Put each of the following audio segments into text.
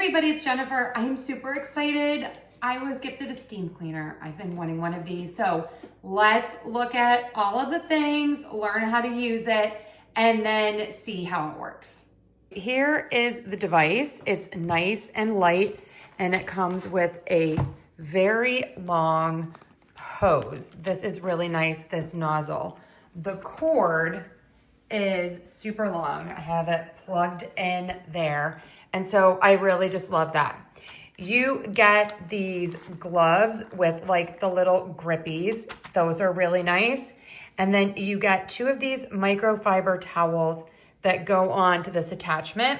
everybody, it's Jennifer. I am super excited. I was gifted a steam cleaner. I've been wanting one of these. So let's look at all of the things, learn how to use it, and then see how it works. Here is the device. It's nice and light, and it comes with a very long hose. This is really nice, this nozzle. The cord is super long. I have it plugged in there. And so I really just love that. You get these gloves with like the little grippies. Those are really nice. And then you get 2 of these microfiber towels that go on to this attachment.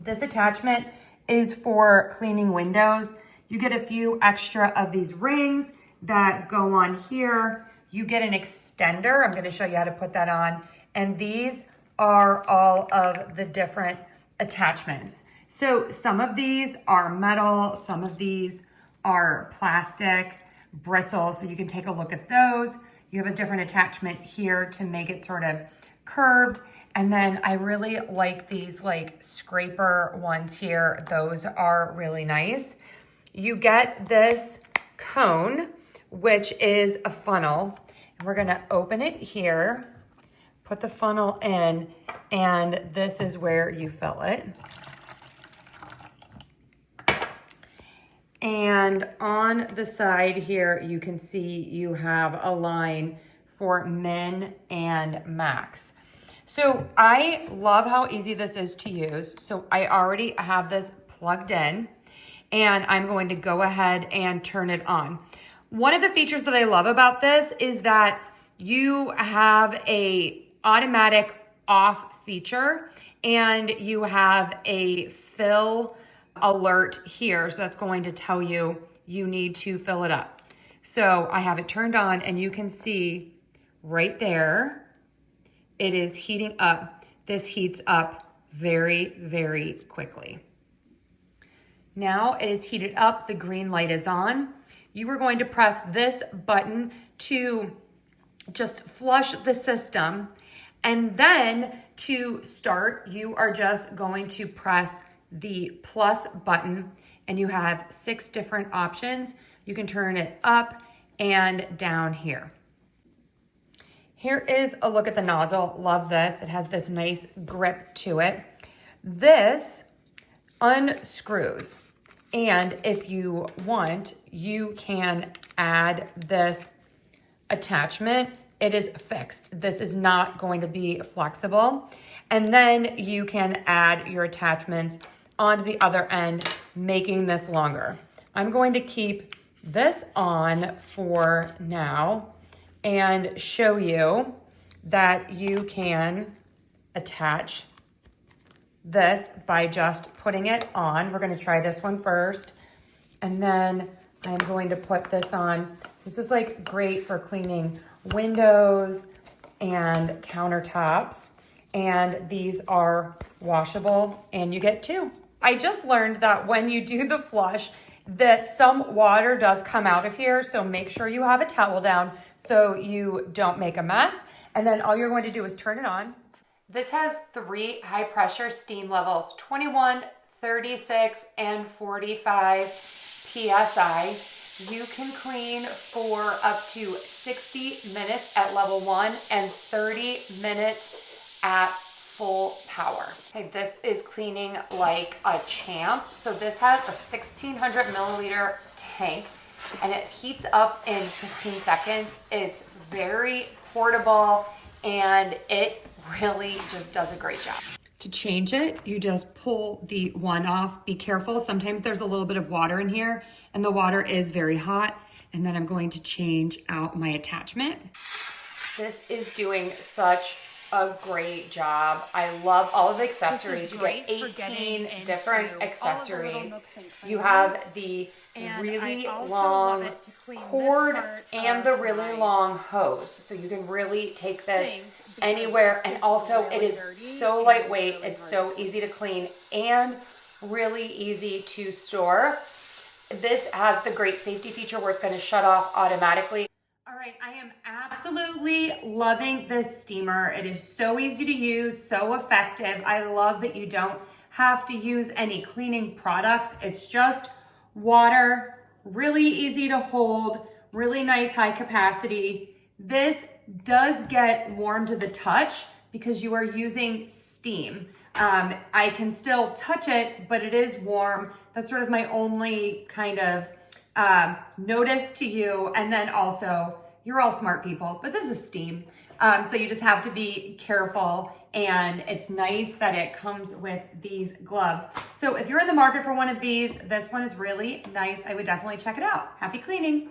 This attachment is for cleaning windows. You get a few extra of these rings that go on here. You get an extender. I'm going to show you how to put that on. And these are all of the different attachments. So some of these are metal, some of these are plastic bristles. So you can take a look at those. You have a different attachment here to make it sort of curved. And then I really like these like scraper ones here. Those are really nice. You get this cone, which is a funnel. And we're gonna open it here. Put the funnel in, and this is where you fill it. And on the side here, you can see you have a line for min and max. So I love how easy this is to use. So I already have this plugged in, and I'm going to go ahead and turn it on. One of the features that I love about this is that you have a automatic off feature, and you have a fill alert here. So that's going to tell you you need to fill it up. So I have it turned on, and you can see right there, it is heating up. This heats up very, very quickly. Now it is heated up. The green light is on. You are going to press this button to just flush the system. And then to start, you are just going to press the plus button, and you have 6 different options. You can turn it up and down here. Here is a look at the nozzle. Love this. It has this nice grip to it. This unscrews, and if you want, you can add this attachment. It is fixed. This is not going to be flexible. And then you can add your attachments onto the other end, making this longer. I'm going to keep this on for now and show you that you can attach this by just putting it on. We're going to try this one first, and then I'm going to put this on. So this is like great for cleaning windows and countertops, and these are washable, and you get 2. I just learned that when you do the flush, that some water does come out of here, so make sure you have a towel down so you don't make a mess. And then all you're going to do is turn it on. This has 3 high pressure steam levels, 21, 36, and 45 PSI. You can clean for up to 60 minutes at level 1 and 30 minutes at full power. Okay, this is cleaning like a champ. So this has a 1600 milliliter tank, and it heats up in 15 seconds. It's very portable, and it really just does a great job. To change it, you just pull the one off. Be careful. Sometimes there's a little bit of water in here, and the water is very hot. And then I'm going to change out my attachment. This is doing such a great job. I love all of the accessories. You get 18 different accessories. You have the really long cord and the really long hose. So you can really take this anywhere. And also it is so lightweight. It's so easy to clean and really easy to store. This has the great safety feature where it's going to shut off automatically. All right, I am absolutely loving this steamer. It is so easy to use, so effective. I love that you don't have to use any cleaning products. It's just water, really easy to hold, really nice high capacity. This does get warm to the touch because you are using steam. I can still touch it, but it is warm. That's sort of my only kind of notice to you. And then also, you're all smart people, but this is steam. So you just have to be careful, and it's nice that it comes with these gloves. So if you're in the market for one of these, this one is really nice. I would definitely check it out. Happy cleaning.